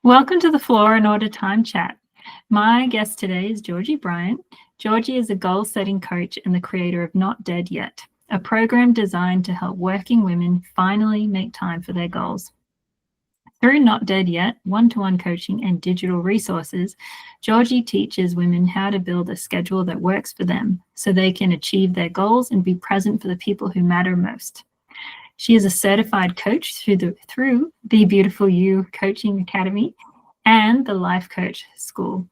Welcome to the Florandorder Time Chat. My guest today is Georgie Bryant. Georgie is a goal-setting coach and the creator of Not Dead Yet, a program designed to help working women finally make time for their goals. Through Not Dead Yet, one-to-one coaching and digital resources, Georgie teaches women how to build a schedule that works for them so they can achieve their goals and be present for the people who matter most. She is a certified coach through the Beautiful You Coaching Academy and the Life Coach School,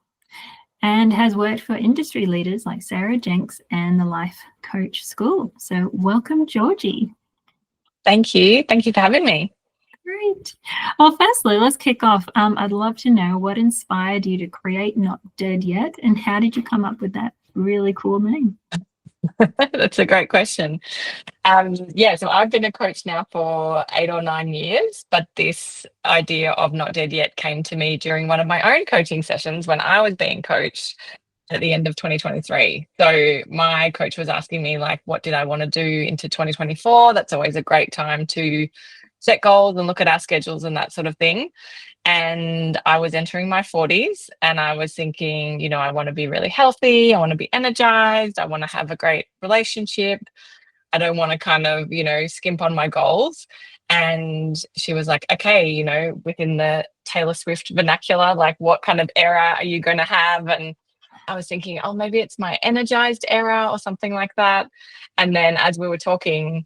and has worked for industry leaders like Sarah Jenks and the Life Coach School. So welcome, Georgie. Thank you. Thank you for having me. Great. Well, firstly, let's kick off. I'd love to know what inspired you to create Not Dead Yet, and how did you come up with that really cool name? That's a great question. So I've been a coach now for 8 or 9 years, but this idea of Not Dead Yet came to me during one of my own coaching sessions when I was being coached at the end of 2023. So my coach was asking me, like, what did I want to do into 2024? That's always a great time to set goals and look at our schedules and that sort of thing. And I was entering my 40s and I was thinking, I want to be really healthy. I want to be energized. I want to have a great relationship. I don't want to kind of, skimp on my goals. And she was like, okay, within the Taylor Swift vernacular, like, what kind of era are you going to have? And I was thinking, oh, maybe it's my energized era or something like that. And then as we were talking,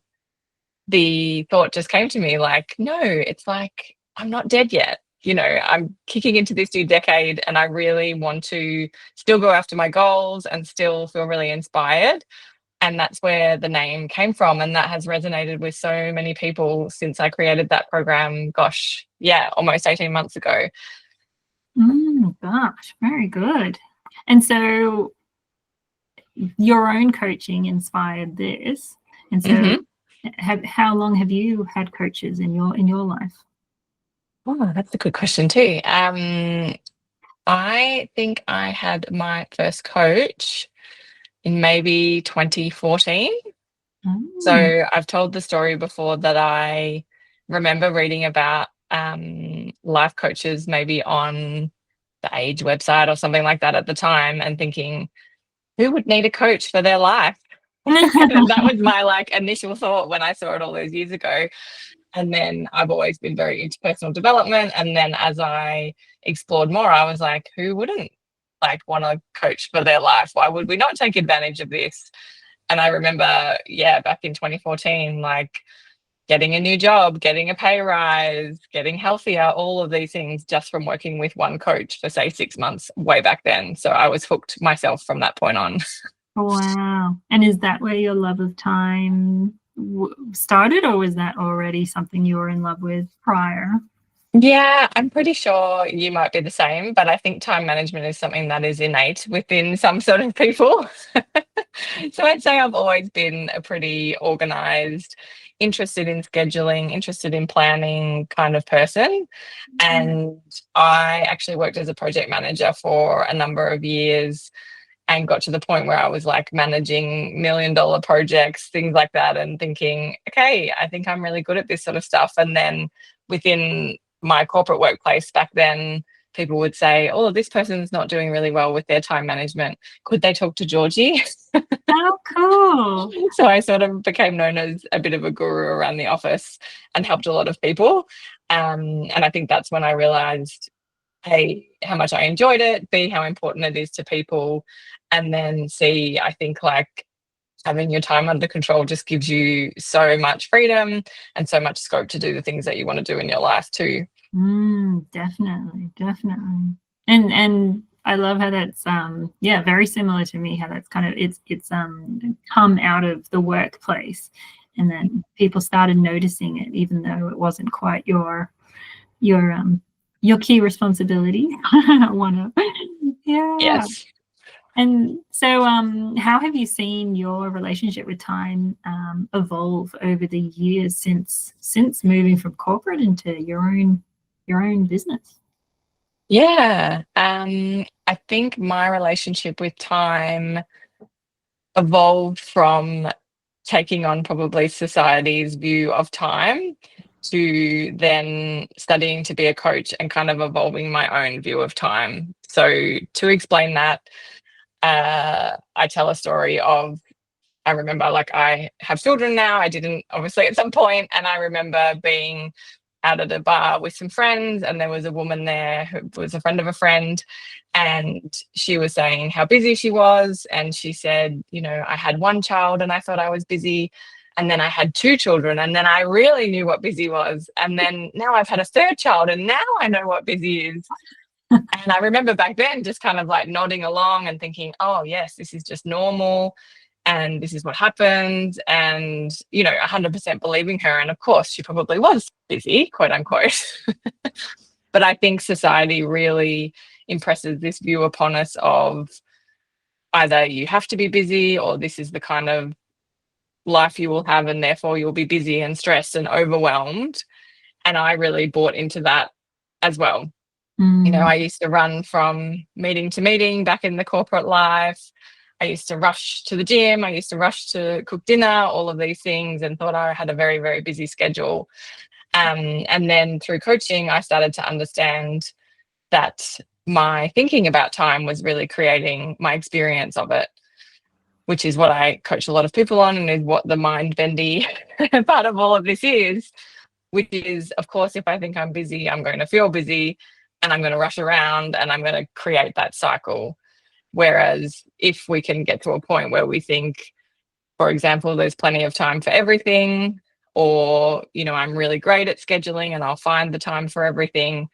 the thought just came to me like, no, it's like, I'm not dead yet. I'm kicking into this new decade and I really want to still go after my goals and still feel really inspired. And that's where the name came from. And that has resonated with so many people since I created that program. Gosh, yeah, almost 18 months ago. Gosh, very good. And so your own coaching inspired this. And so how long have you had coaches in your life? Oh, that's a good question too. I think I had my first coach in maybe 2014. So I've told the story before that I remember reading about life coaches maybe on the Age website or something like that at the time and thinking, who would need a coach for their life? That was my initial thought when I saw it all those years ago. And then I've always been very into personal development. And then as I explored more, I was like, who wouldn't want a coach for their life? Why would we not take advantage of this? And I remember, back in 2014, getting a new job, getting a pay rise, getting healthier, all of these things just from working with one coach for, say, 6 months way back then. So I was hooked myself from that point on. Wow. And is that where your love of time started, or was that already something you were in love with prior? Yeah, I'm pretty sure you might be the same, but I think time management is something that is innate within some sort of people. So I'd say I've always been a pretty organized, interested in scheduling, interested in planning kind of person. And I actually worked as a project manager for a number of years and got to the point where I was managing $1 million projects, things like that, and thinking, okay, I think I'm really good at this sort of stuff. And then within my corporate workplace back then, people would say, oh, this person's not doing really well with their time management. Could they talk to Georgie? Oh, cool. So I sort of became known as a bit of a guru around the office and helped a lot of people. And I think that's when I realized, A, how much I enjoyed it, B, how important it is to people, and then C, I think having your time under control just gives you so much freedom and so much scope to do the things that you want to do in your life too. Definitely. And I love how that's very similar to me, how that's kind of it's come out of the workplace, and then people started noticing it even though it wasn't quite your key responsibility. One of yeah. Yes. And so how have you seen your relationship with time evolve over the years since moving from corporate into your own business? Yeah. I think my relationship with time evolved from taking on probably society's view of time to then studying to be a coach and kind of evolving my own view of time. So to explain that, I tell a story of, I remember, like, I have children now. I didn't, obviously, at some point, and I remember being out at a bar with some friends, and there was a woman there who was a friend of a friend, and she was saying how busy she was, and she said, you know, I had one child and I thought I was busy, and then I had two children, and then I really knew what busy was, and then now I've had a third child, and now I know what busy is. And I remember back then just kind of like nodding along and thinking, oh yes, this is just normal, and this is what happened, and, you know, 100% believing her. And of course she probably was busy, quote unquote. But I think society really impresses this view upon us of either you have to be busy, or this is the kind of life you will have, and therefore you'll be busy and stressed and overwhelmed. And I really bought into that as well. You know, I used to run from meeting to meeting back in the corporate life. I used to rush to the gym. I used to rush to cook dinner, all of these things, and thought I had a very, very busy schedule. And then through coaching, I started to understand that my thinking about time was really creating my experience of it, which is what I coach a lot of people on, and is what the mind bendy part of all of this is, which is, of course, if I think I'm busy, I'm going to feel busy, and I'm going to rush around, and I'm going to create that cycle. Whereas if we can get to a point where we think, for example, there's plenty of time for everything, or, you know, I'm really great at scheduling and I'll find the time for everything.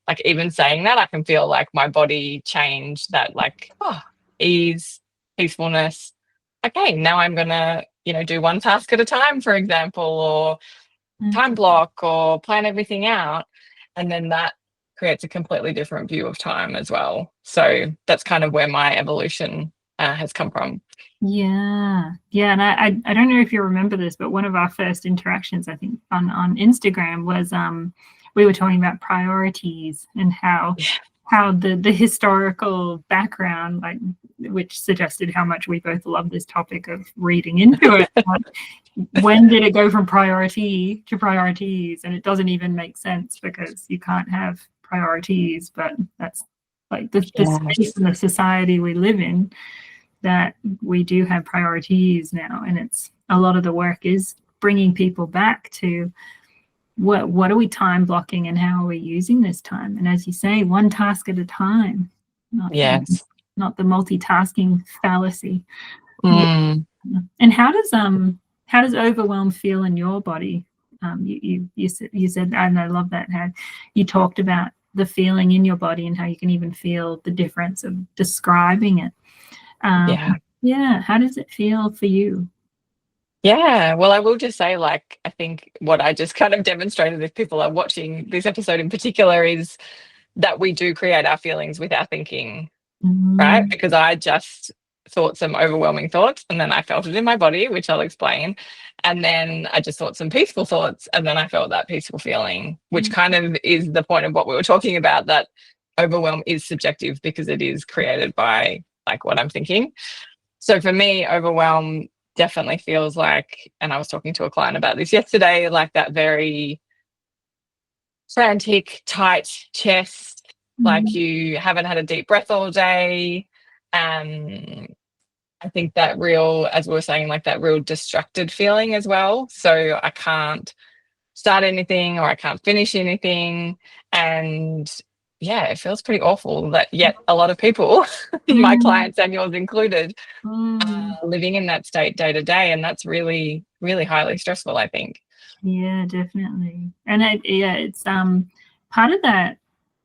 Like, even saying that, I can feel like my body change, that, like, oh, ease, peacefulness. Okay, now I'm going to, you know, do one task at a time, for example, or time block, or plan everything out. And then that creates a completely different view of time as well. So that's kind of where my evolution has come from. Yeah. And I don't know if you remember this, but one of our first interactions, I think, on Instagram was we were talking about priorities and how the historical background, like, which suggested how much we both love this topic of reading into it. When did it go from priority to priorities? And it doesn't even make sense, because you can't have priorities, but that's like the space in the society we live in, that we do have priorities now. And it's a lot of the work is bringing people back to what are we time blocking, and how are we using this time? And as you say, one task at a time, not the multitasking fallacy. Yeah. And how does overwhelm feel in your body? You said, and I love that, how you talked about the feeling in your body and how you can even feel the difference of describing it. How does it feel for you? Yeah, well, I will just say, like, I think what I just kind of demonstrated, if people are watching this episode in particular, is that we do create our feelings with our thinking, right? Because I just thought some overwhelming thoughts, and then I felt it in my body, which I'll explain. And then I just thought some peaceful thoughts, and then I felt that peaceful feeling, which kind of is the point of what we were talking about, that overwhelm is subjective because it is created by, like, what I'm thinking. So for me, overwhelm definitely feels like, and I was talking to a client about this yesterday, like that very frantic, tight chest, like you haven't had a deep breath all day. I think that real, as we were saying, like that real distracted feeling as well. So I can't start anything, or I can't finish anything. And yeah, it feels pretty awful that yet a lot of people, my clients and yours included, living in that state day to day. And that's really, really highly stressful, I think. Yeah, definitely. And it's part of that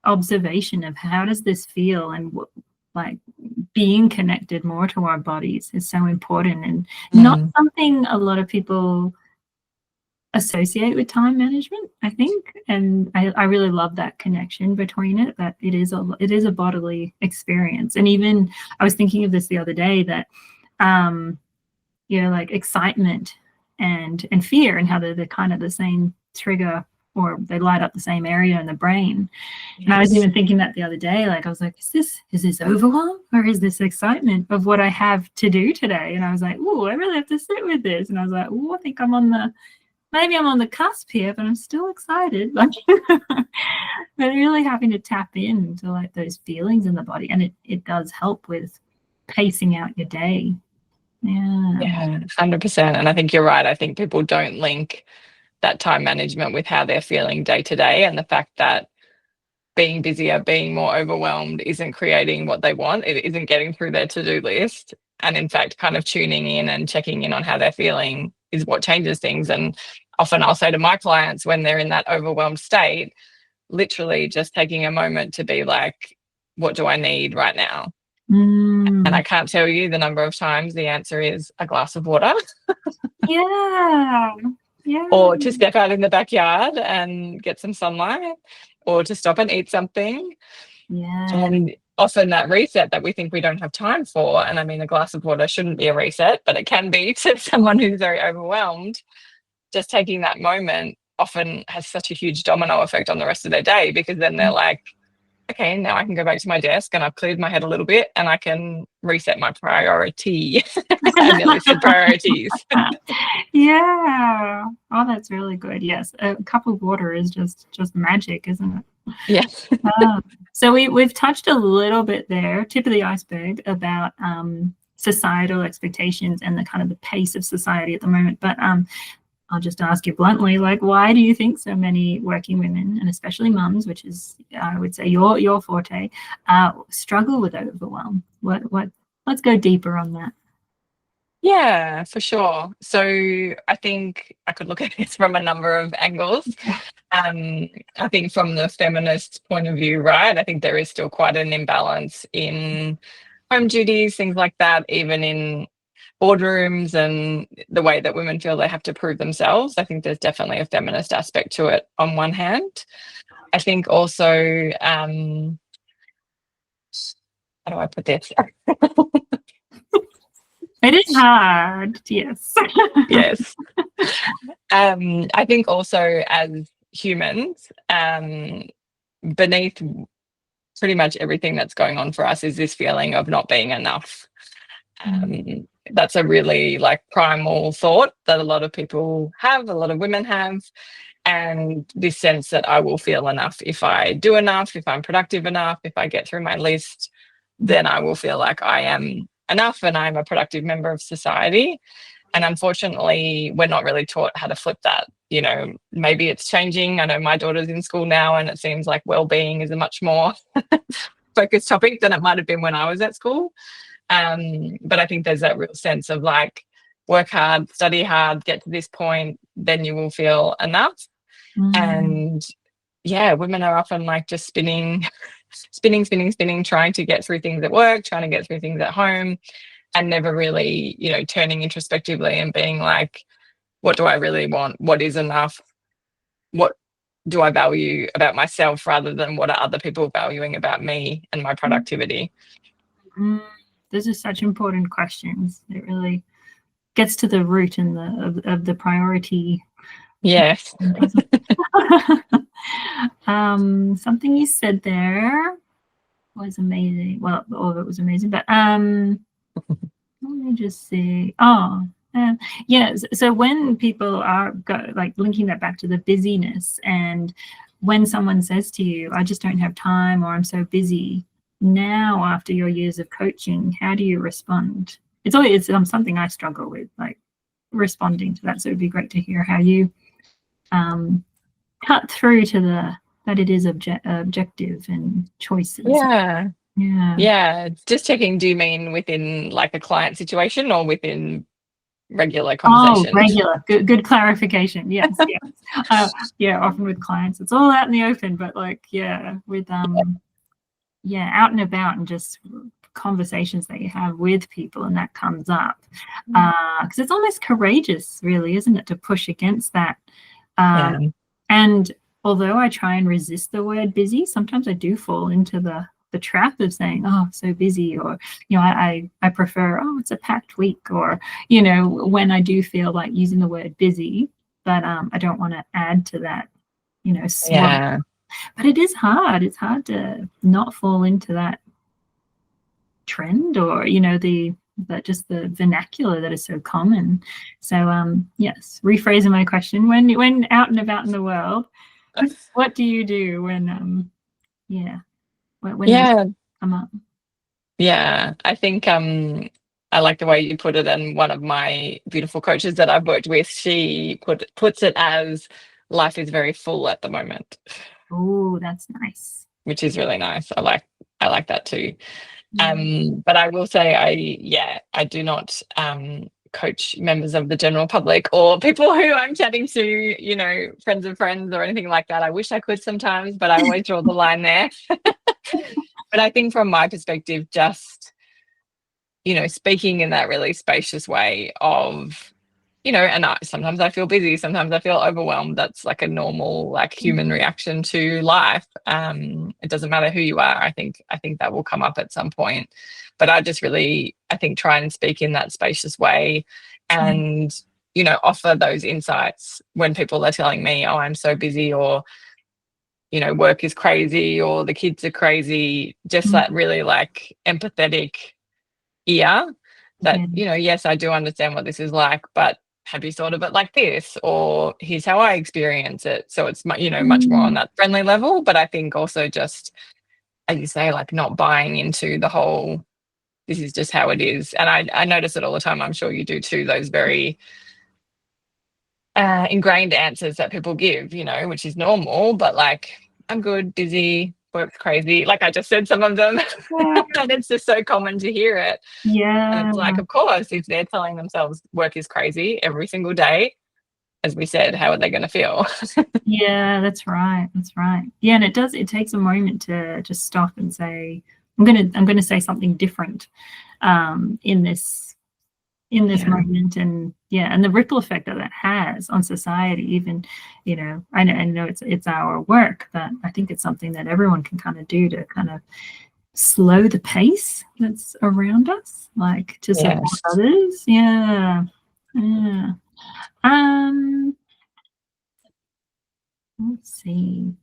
observation of how does this feel, and like being connected more to our bodies is so important, and not something a lot of people associate with time management, I think. And I really love that connection between it, that it is a bodily experience. And even I was thinking of this the other day, that like excitement and fear, and how they're kind of the same trigger, or they light up the same area in the brain. And I was even thinking that the other day, like I was like, is this overwhelm, or is this excitement of what I have to do today? And I was like, oh, I really have to sit with this. And I was like, oh, I think I'm on maybe I'm on the cusp here, but I'm still excited. Like, but really having to tap into like those feelings in the body, and it does help with pacing out your day. Yeah. Yeah, 100%. And I think you're right. I think people don't link that time management with how they're feeling day to day, and the fact that being busier, being more overwhelmed isn't creating what they want. It isn't getting through their to-do list. And in fact, kind of tuning in and checking in on how they're feeling is what changes things. And often I'll say to my clients when they're in that overwhelmed state, literally just taking a moment to be like, what do I need right now? And I can't tell you the number of times the answer is a glass of water. Yeah. Yeah. Or to step out in the backyard and get some sunlight, or to stop and eat something. Yeah. And often that reset that we think we don't have time for, and I mean, a glass of water shouldn't be a reset, but it can be to someone who's very overwhelmed. Just taking that moment often has such a huge domino effect on the rest of their day, because then they're like, okay, now I can go back to my desk and I've cleared my head a little bit and I can reset my priority. I nearly said priorities. Yeah. Oh, that's really good. Yes, a cup of water is just magic, isn't it? Yes. So we've touched a little bit there, tip of the iceberg, about societal expectations and the kind of the pace of society at the moment. But I'll just ask you bluntly, like, why do you think so many working women, and especially mums, which is, I would say, your forte, struggle with overwhelm? What? Let's go deeper on that. Yeah, for sure. So I think I could look at this from a number of angles. I think from the feminist point of view, right, I think there is still quite an imbalance in home duties, things like that, even in boardrooms and the way that women feel they have to prove themselves. I think there's definitely a feminist aspect to it on one hand. I think also, how do I put this? It is hard, yes. Yes. I think also as humans, beneath pretty much everything that's going on for us is this feeling of not being enough. That's a really like primal thought that a lot of people have, a lot of women have, and this sense that I will feel enough if I do enough, if I'm productive enough, if I get through my list, then I will feel like I am enough and I'm a productive member of society. And unfortunately, we're not really taught how to flip that. You know, maybe it's changing. I know my daughter's in school now, and it seems like well-being is a much more focused topic than it might have been when I was at school. But I think there's that real sense of like, work hard, study hard, get to this point, then you will feel enough. And yeah, women are often like just spinning, trying to get through things at work, trying to get through things at home, and never really, you know, turning introspectively and being like, what do I really want? What is enough? What do I value about myself, rather than what are other people valuing about me and my productivity? Those are such important questions. It really gets to the root and of the priority. Yes. Something you said there was amazing. Well, all of it was amazing, but let me just see. Yes. So when people are like linking that back to the busyness, and when someone says to you, I just don't have time, or I'm so busy, now after your years of coaching, how do you respond? It's always something I struggle with, like responding to that. So it'd be great to hear how you cut through to that it is objective and choices. Yeah. Just checking, do you mean within like a client situation or within regular conversations? Oh, regular. Good clarification. Yes. Yeah, often with clients it's all out in the open, but like with out and about, and just conversations that you have with people, and that comes up because it's almost courageous, really, isn't it, to push against that. And although I try and resist the word busy, sometimes I do fall into the trap of saying, oh, so busy, or, you know, I prefer, oh, it's a packed week, or, you know, when I do feel like using the word busy, but I don't want to add to that, you know, swap. But it is hard. It's hard to not fall into that trend, or, you know, the but just the vernacular that is so common. So yes, rephrasing my question, when out and about in the world, what do you do when when those come up? Yeah, I think I like the way you put it, and one of my beautiful coaches that I've worked with, she puts it as life is very full at the moment. Oh, that's nice. Which is really nice. I like that too. Mm. But I will say I do not coach members of the general public or people who I'm chatting to, friends of friends or anything like that. I wish I could sometimes, but I always draw the line there. But I think from my perspective, just, speaking in that really spacious way of, and sometimes I feel busy, sometimes I feel overwhelmed. That's like a normal, like, human reaction to life. It doesn't matter who you are. I think that will come up at some point. But I just really, I think, try and speak in that spacious way and, offer those insights when people are telling me, oh, I'm so busy, or, work is crazy, or the kids are crazy. Just that really, like, empathetic ear that, yes, I do understand what this is like, but have you thought of it like this? Or here's how I experience it. So it's, much more on that friendly level. But I think also just, as you say, like, not buying into the whole, this is just how it is. And I notice it all the time. I'm sure you do too, those very ingrained answers that people give, which is normal, but like, I'm good, busy, work's crazy. Like I just said some of them. And it's just so common to hear it. Yeah. And it's like, of course, if they're telling themselves work is crazy every single day, as we said, how are they going to feel? Yeah, that's right. That's right. Yeah, and it takes a moment to just stop and say, I'm gonna say something different in this moment. And and the ripple effect that has on society. Even, I know it's our work, but I think it's something that everyone can kind of do to kind of slow the pace that's around us, like to support others. Yeah. Let's see.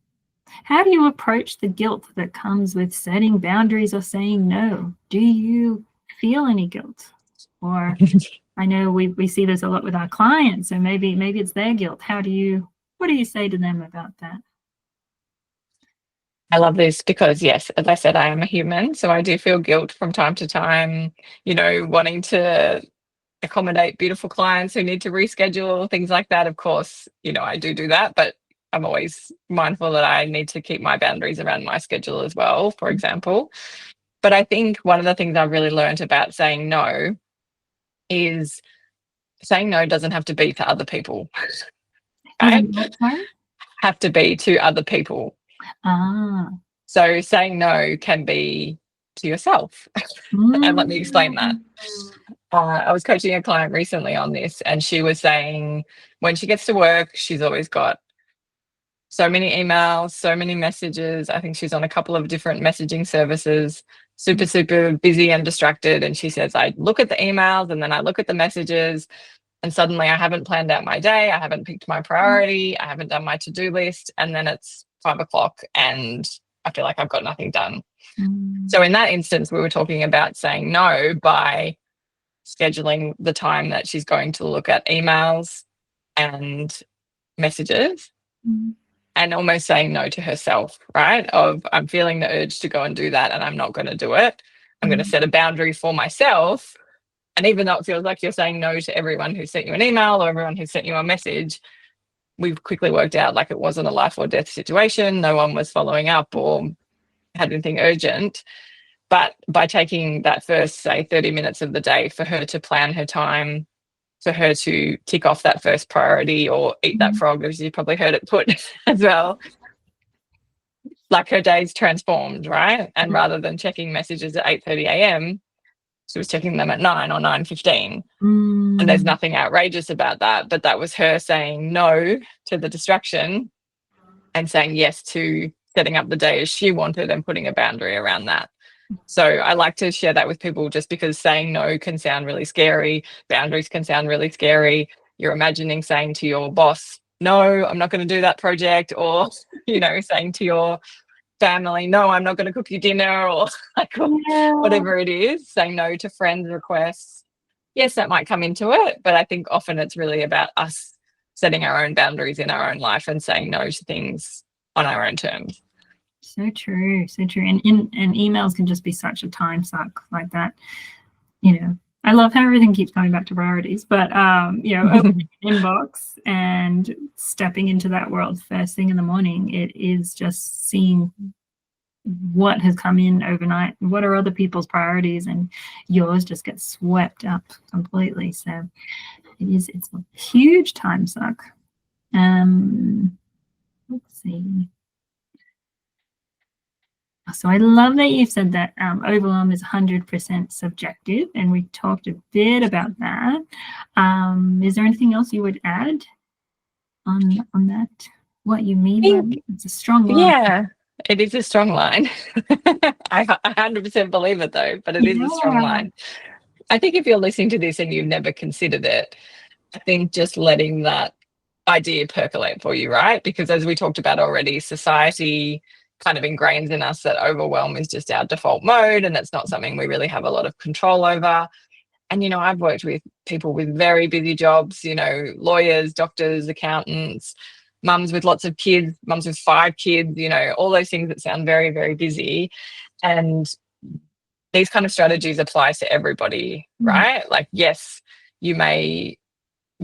How do you approach the guilt that comes with setting boundaries or saying no? Do you feel any guilt? Or I know we see this a lot with our clients, so maybe it's their guilt. What do you say to them about that? I love this because, yes, as I said, I am a human. So I do feel guilt from time to time, wanting to accommodate beautiful clients who need to reschedule, things like that. Of course, I do that, but I'm always mindful that I need to keep my boundaries around my schedule as well, for example. But I think one of the things I've really learned about saying no is saying no doesn't have to be to other people. Right? Have to be to other people. So saying no can be to yourself. And let me explain that. I was coaching a client recently on this, and she was saying when she gets to work, she's always got so many emails, so many messages. I think she's on a couple of different messaging services, super, super busy and distracted. And she says, I look at the emails and then I look at the messages, and suddenly I haven't planned out my day. I haven't picked my priority. I haven't done my to-do list. And then it's 5 o'clock and I feel like I've got nothing done. So in that instance, we were talking about saying no by scheduling the time that she's going to look at emails and messages, and almost saying no to herself, right? Of, I'm feeling the urge to go and do that and I'm not going to do it. I'm going to set a boundary for myself. And even though it feels like you're saying no to everyone who sent you an email or everyone who sent you a message, we've quickly worked out like it wasn't a life or death situation. No one was following up or had anything urgent. But by taking that first, say, 30 minutes of the day for her to plan her time, for her to tick off that first priority or eat that frog, as you probably heard it put as well, like her day's transformed, right? And rather than checking messages at 8:30 a.m., she was checking them at 9 or 9:15. And there's nothing outrageous about that, but that was her saying no to the distraction and saying yes to setting up the day as she wanted and putting a boundary around that. So I like to share that with people, just because saying no can sound really scary. Boundaries can sound really scary. You're imagining saying to your boss, no, I'm not going to do that project, or, saying to your family, no, I'm not going to cook you dinner, or like Yeah. whatever it is, saying no to friends' requests. Yes, that might come into it, but I think often it's really about us setting our own boundaries in our own life and saying no to things on our own terms. So true, so true. And emails can just be such a time suck like that. You know, I love how everything keeps coming back to priorities, but you know, opening an inbox and stepping into that world first thing in the morning, it is just seeing what has come in overnight, what are other people's priorities, and yours just gets swept up completely. So it's a huge time suck. Let's see. So I love that you've said that overwhelm is 100% subjective, and we talked a bit about that. Is there anything else you would add on that? What you mean by that? It's a strong line. Yeah, it is a strong line. I 100% believe it though, but it is a strong line. I think if you're listening to this and you've never considered it, I think just letting that idea percolate for you, right? Because as we talked about already, society kind of ingrains in us that overwhelm is just our default mode, and it's not something we really have a lot of control over. And, you know, I've worked with people with very busy jobs, you know, lawyers, doctors, accountants, mums with lots of kids, mums with 5 kids, you know, all those things that sound very, very busy. And these kind of strategies apply to everybody, right? Like, yes, you may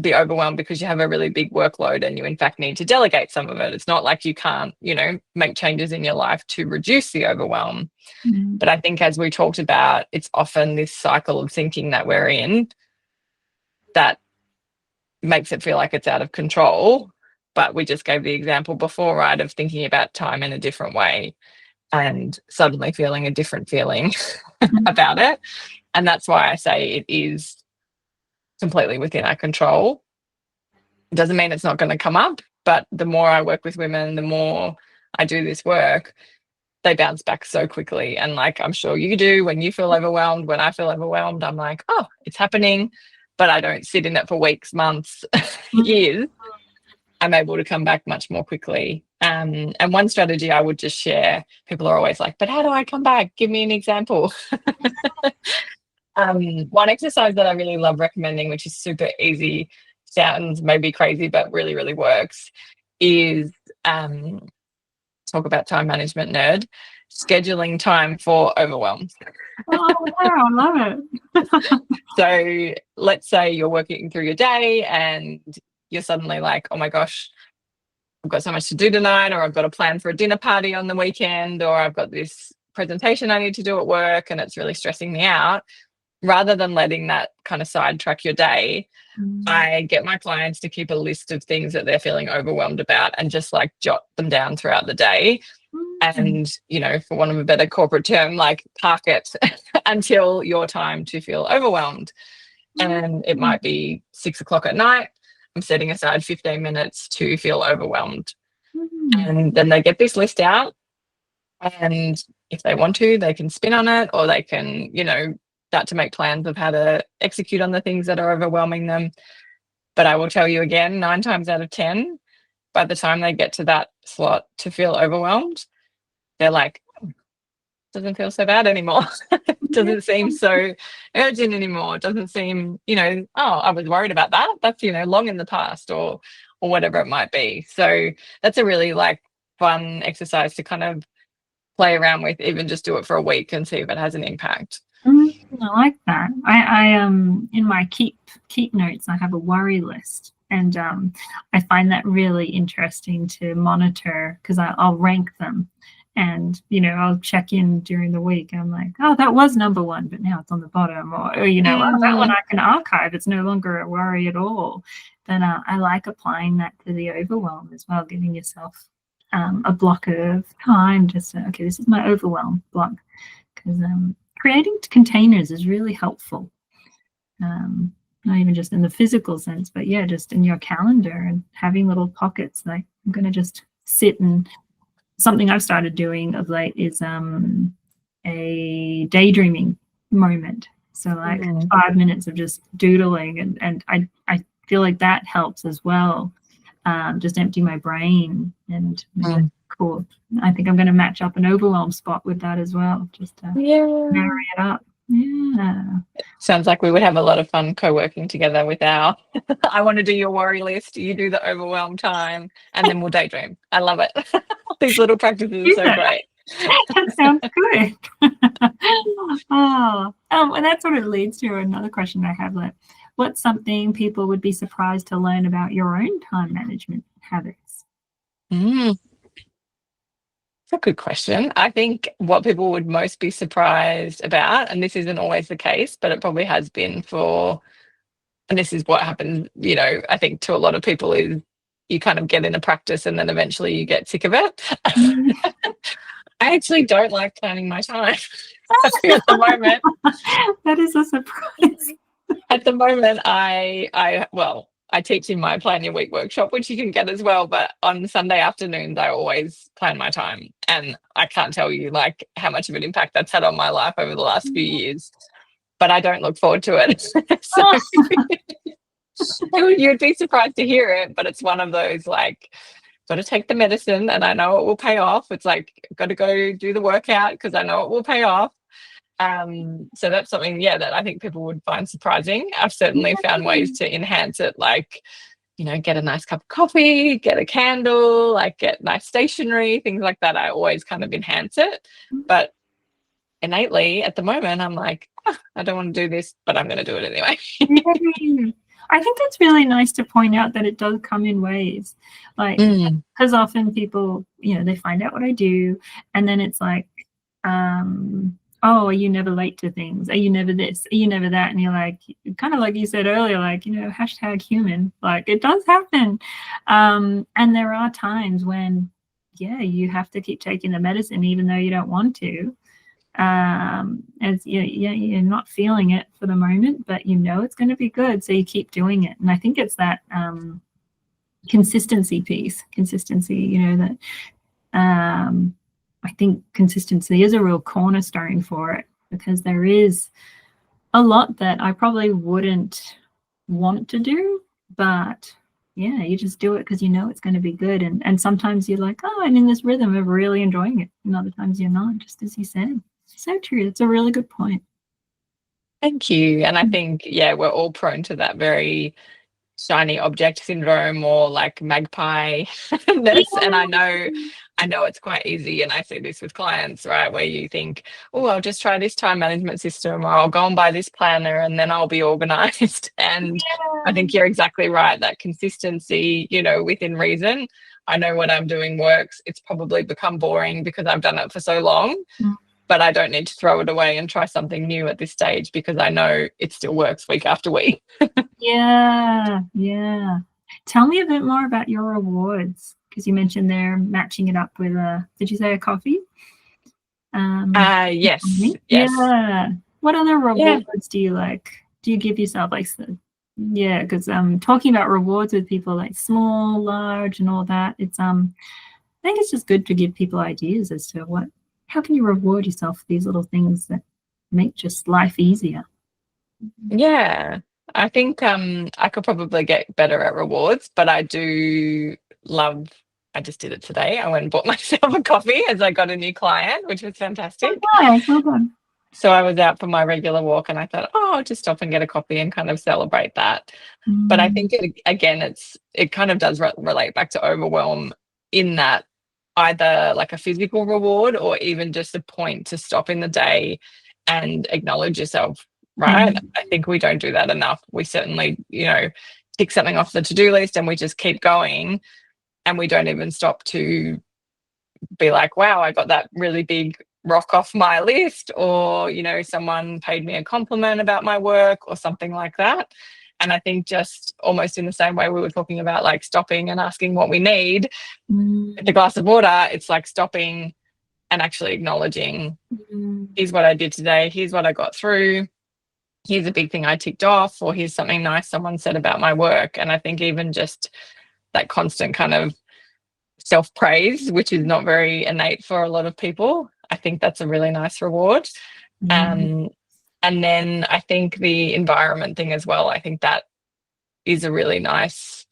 be overwhelmed because you have a really big workload and you in fact need to delegate some of it. It's not like you can't, you know, make changes in your life to reduce the overwhelm. But I think, as we talked about, it's often this cycle of thinking that we're in that makes it feel like it's out of control. But we just gave the example before, right, of thinking about time in a different way and suddenly feeling a different feeling about it. And that's why I say it is completely within our control. It doesn't mean it's not going to come up, but the more I work with women, the more I do this work, they bounce back so quickly. And like, I'm sure you do when you feel overwhelmed. When I feel overwhelmed, I'm like, oh, it's happening, but I don't sit in it for weeks, months, years. I'm able to come back much more quickly. And one strategy I would just share, people are always like, but how do I come back? Give me an example. One exercise that I really love recommending, which is super easy, sounds maybe crazy, but really, really works, is talk about time management nerd, scheduling time for overwhelm. Oh, wow, I love it. So let's say you're working through your day and you're suddenly like, oh my gosh, I've got so much to do tonight, or I've got a plan for a dinner party on the weekend, or I've got this presentation I need to do at work and it's really stressing me out. Rather than letting that kind of sidetrack your day, I get my clients to keep a list of things that they're feeling overwhelmed about and just like jot them down throughout the day. And, you know, for want of a better corporate term, like park it until your time to feel overwhelmed. And it might be 6 o'clock at night. I'm setting aside 15 minutes to feel overwhelmed. And then they get this list out. And if they want to, they can spin on it, or they can, you know, start to make plans of how to execute on the things that are overwhelming them. But I will tell you again, 9 times out of 10, by the time they get to that slot to feel overwhelmed, they're like, doesn't feel so bad anymore. Doesn't seem so urgent anymore. Doesn't seem, you know, oh, I was worried about that. That's, you know, long in the past, or whatever it might be. So that's a really like fun exercise to kind of play around with, even just do it for a week and see if it has an impact. I like that. I in my keep notes, I have a worry list, and I find that really interesting to monitor, because I'll rank them, and you know, I'll check in during the week. I'm like, oh, that was number 1, but now it's on the bottom, or you know, oh, that one I can archive. It's no longer a worry at all. Then I like applying that to the overwhelm as well, giving yourself a block of time, just okay, this is my overwhelm block, because creating containers is really helpful. Not even just in the physical sense, but yeah, just in your calendar, and having little pockets. Like, I'm going to just sit, and something I've started doing of late is a daydreaming moment. So like 5 minutes of just doodling, and I feel like that helps as well. Just empty my brain and cool. I think I'm going to match up an Overwhelm spot with that as well, just to marry it up. Yeah. Sounds like we would have a lot of fun co-working together with our I want to do your worry list, you do the overwhelm time, and then we'll daydream. I love it. These little practices are so great. That sounds good. And that sort of leads to another question I have, like, what's something people would be surprised to learn about your own time management habits? That's a good question. I think what people would most be surprised about, and this isn't always the case, but it probably has been and this is what happens, I think to a lot of people, is you kind of get in a practice and then eventually you get sick of it. I actually don't like planning my time. At the moment. That is a surprise. At the moment, I teach in my Plan Your Week workshop, which you can get as well. But on Sunday afternoons, I always plan my time, and I can't tell you like how much of an impact that's had on my life over the last few years. But I don't look forward to it. So you'd be surprised to hear it, but it's one of those like, got to take the medicine and I know it will pay off. It's like, got to go do the workout because I know it will pay off. So that's something, that I think people would find surprising. I've certainly found ways to enhance it, like, get a nice cup of coffee, get a candle, like get nice stationery, things like that. I always kind of enhance it. But innately at the moment, I'm like, I don't want to do this, but I'm going to do it anyway. I think that's really nice to point out that it does come in waves, like, because often people, they find out what I do, and then it's like, oh, are you never late to things? Are you never this? Are you never that? And you're like, kind of like you said earlier, like, #human, like it does happen. And there are times when, you have to keep taking the medicine, even though you don't want to. As you're not feeling it for the moment, but it's going to be good, so you keep doing it. And I think it's that consistency piece, that I think consistency is a real cornerstone for it, because there is a lot that I probably wouldn't want to do, but you just do it because it's going to be good. And sometimes you're like, oh, I'm in this rhythm of really enjoying it, and other times you're not, just as you said. So true. It's a really good point. Thank you. And I think, we're all prone to that very shiny object syndrome, or like magpie-ness. And I know it's quite easy, and I see this with clients, right, where you think, oh, I'll just try this time management system, or I'll go and buy this planner and then I'll be organized. And I think you're exactly right, that consistency, within reason. I know what I'm doing works. It's probably become boring because I've done it for so long. But I don't need to throw it away and try something new at this stage, because I know it still works week after week. Yeah. Tell me a bit more about your rewards, because you mentioned they're matching it up with did you say a coffee? Yes. Yeah. What other rewards do you like? Do you give yourself like, because talking about rewards with people, like small, large, and all that, it's I think it's just good to give people ideas as to how can you reward yourself for these little things that make just life easier? Yeah, I think I could probably get better at rewards, but I do love, I just did it today. I went and bought myself a coffee as I got a new client, which was fantastic. Oh, nice. Well done. So I was out for my regular walk and I thought, I'll just stop and get a coffee and kind of celebrate that. But I think, it kind of does relate back to overwhelm, in that either like a physical reward or even just a point to stop in the day and acknowledge yourself, right? I think we don't do that enough. We certainly, tick something off the to-do list and we just keep going, and we don't even stop to be like, wow, I got that really big rock off my list, or, someone paid me a compliment about my work or something like that. And I think just almost in the same way we were talking about, like stopping and asking what we need with a glass of water, it's like stopping and actually acknowledging, here's what I did today, here's what I got through, here's a big thing I ticked off, or here's something nice someone said about my work. And I think even just that constant kind of self-praise, which is not very innate for a lot of people, I think that's a really nice reward. And then I think the environment thing as well, I think that is a really nice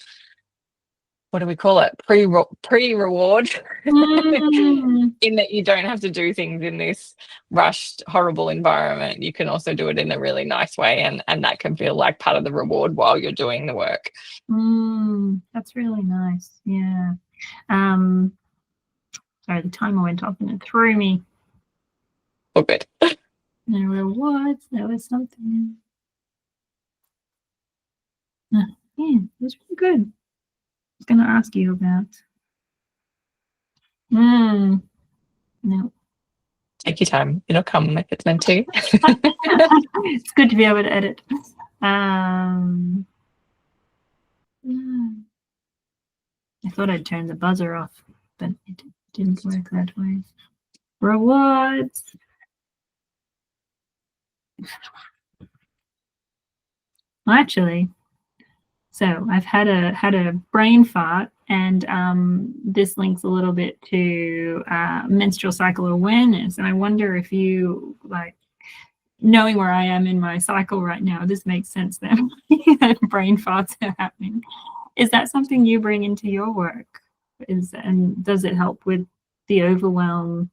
what do we call it? Pre-reward. Mm, In that you don't have to do things in this rushed, horrible environment. You can also do it in a really nice way, and that can feel like part of the reward while you're doing the work. that's really nice. Yeah. Sorry, the timer went off and it threw me. Oh, good. There were words. There was something. Yeah, it was really good. I was going to ask you about. No. Take your time. It'll come if it's meant to. It's good to be able to edit. I thought I'd turn the buzzer off, but it didn't work that way. Rewards. Actually, so I've had a brain fart, and this links a little bit to menstrual cycle awareness. And I wonder if you, like, knowing where I am in my cycle right now, this makes sense then. Brain farts are happening. Is that something you bring into your work? And does it help with the overwhelm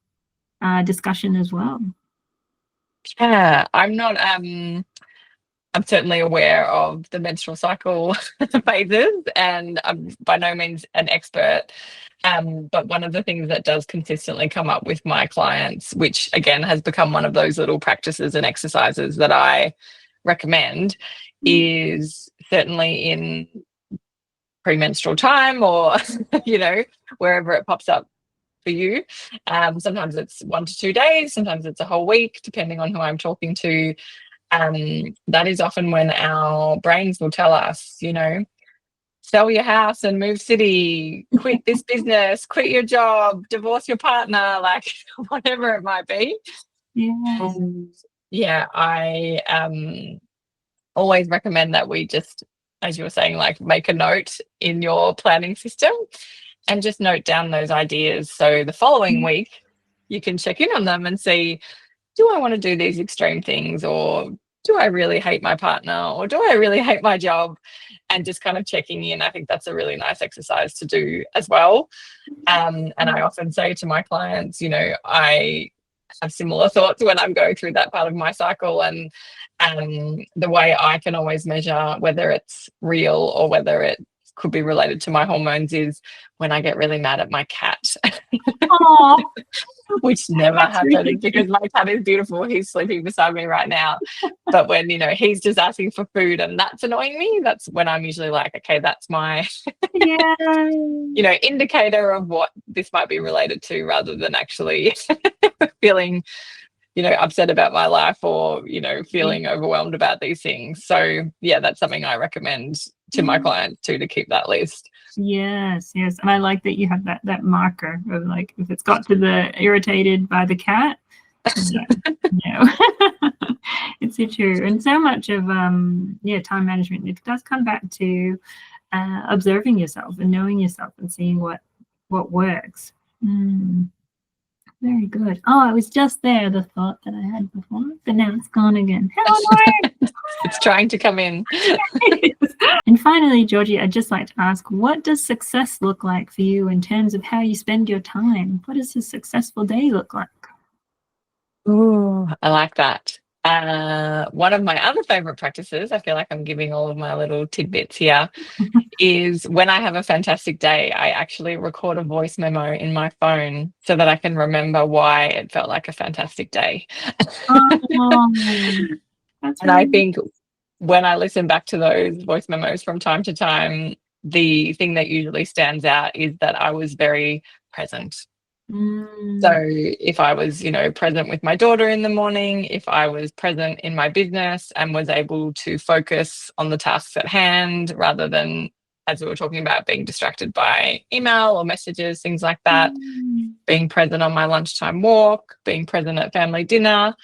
discussion as well? Yeah, I'm certainly aware of the menstrual cycle phases, and I'm by no means an expert. But one of the things that does consistently come up with my clients, which again has become one of those little practices and exercises that I recommend, is certainly in premenstrual time, or wherever it pops up for you. Sometimes it's 1 to 2 days, sometimes it's a whole week, depending on who I'm talking to. That is often when our brains will tell us, sell your house and move city, quit this business, quit your job, divorce your partner, like whatever it might be. Yeah. I always recommend that we just, as you were saying, like make a note in your planning system and just note down those ideas. So the following week, you can check in on them and see, do I want to do these extreme things, or do I really hate my partner, or do I really hate my job? And just kind of checking in. I think that's a really nice exercise to do as well. And I often say to my clients, I have similar thoughts when I'm going through that part of my cycle, and the way I can always measure whether it's real or whether it could be related to my hormones is when I get really mad at my cat. Which never happens because my cat is beautiful. He's sleeping beside me right now. But when, he's just asking for food and that's annoying me, that's when I'm usually like, okay, that's my, indicator of what this might be related to, rather than actually feeling, upset about my life, or, feeling overwhelmed about these things. So, yeah, that's something I recommend to my clients too, to keep that list. Yes. And I like that you have that marker of, like, if it's got to the irritated by the cat, no. It's so true. And so much of time management, it does come back to observing yourself and knowing yourself and seeing what works. Very good. Oh, it was just there, the thought that I had before, but now it's gone again. It's trying to come in. And finally, Georgie, I'd just like to ask, what does success look like for you in terms of how you spend your time? What does a successful day look like? Ooh, I like that. One of my other favorite practices, I feel like I'm giving all of my little tidbits here, is when I have a fantastic day, I actually record a voice memo in my phone so that I can remember why it felt like a fantastic day. And I think when I listen back to those voice memos from time to time, the thing that usually stands out is that I was very present. So if I was, present with my daughter in the morning, if I was present in my business and was able to focus on the tasks at hand, rather than, as we were talking about, being distracted by email or messages, things like that, being present on my lunchtime walk, being present at family dinner,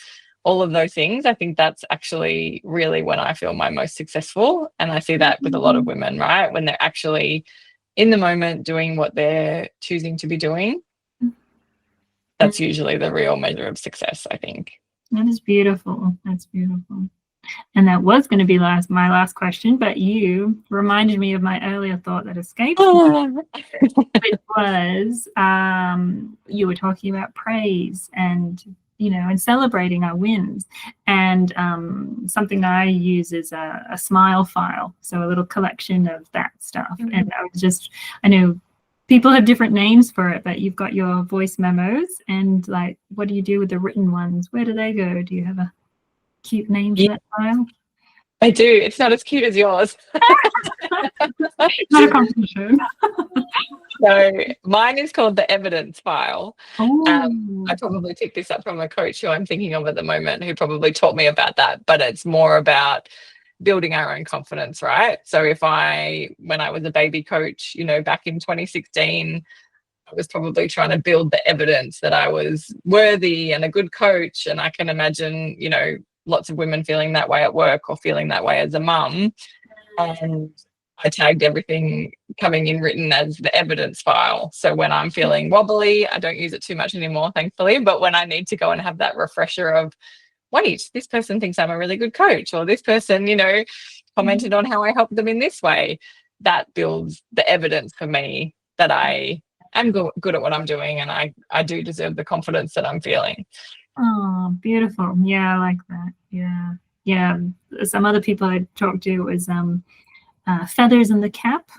all of those things, I think that's actually really when I feel my most successful. And I see that with a lot of women, right? When they're actually in the moment doing what they're choosing to be doing. That's usually the real measure of success, I think. That is beautiful. That's beautiful. And that was going to be my last question, but you reminded me of my earlier thought that escaped me, which was you were talking about praise and, and celebrating our wins. And something I use is a smile file, so a little collection of that stuff. And I know people have different names for it, but you've got your voice memos, and like, what do you do with the written ones? Where do they go? Do you have a cute name for that file? I do. It's not as cute as yours. Not a competition. So mine is called the evidence file. Oh. I probably picked this up from a coach who I'm thinking of at the moment, who probably taught me about that, but it's more about building our own confidence, right? So when I was a baby coach, back in 2016, I was probably trying to build the evidence that I was worthy and a good coach. And I can imagine, lots of women feeling that way at work or feeling that way as a mum. And I tagged everything coming in written as the evidence file. So when I'm feeling wobbly, I don't use it too much anymore, thankfully. But when I need to go and have that refresher of, wait, this person thinks I'm a really good coach, or this person, commented on how I helped them in this way, that builds the evidence for me that I am good at what I'm doing, and I do deserve the confidence that I'm feeling. Oh, beautiful. Yeah, I like that. Yeah. Some other people I talked to was feathers in the cap,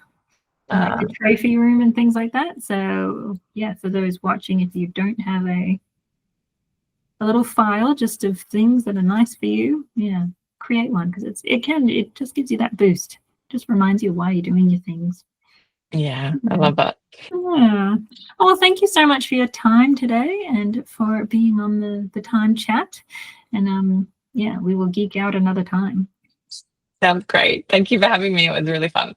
like the trophy room and things like that. So yeah, for those watching, if you don't have a little file just of things that are nice for you, create one, because it just gives you that boost. Just reminds you why you're doing your things. Yeah, I love that. Yeah. Well, thank you so much for your time today and for being on the time chat. And we will geek out another time. Sounds great. Thank you for having me. It was really fun.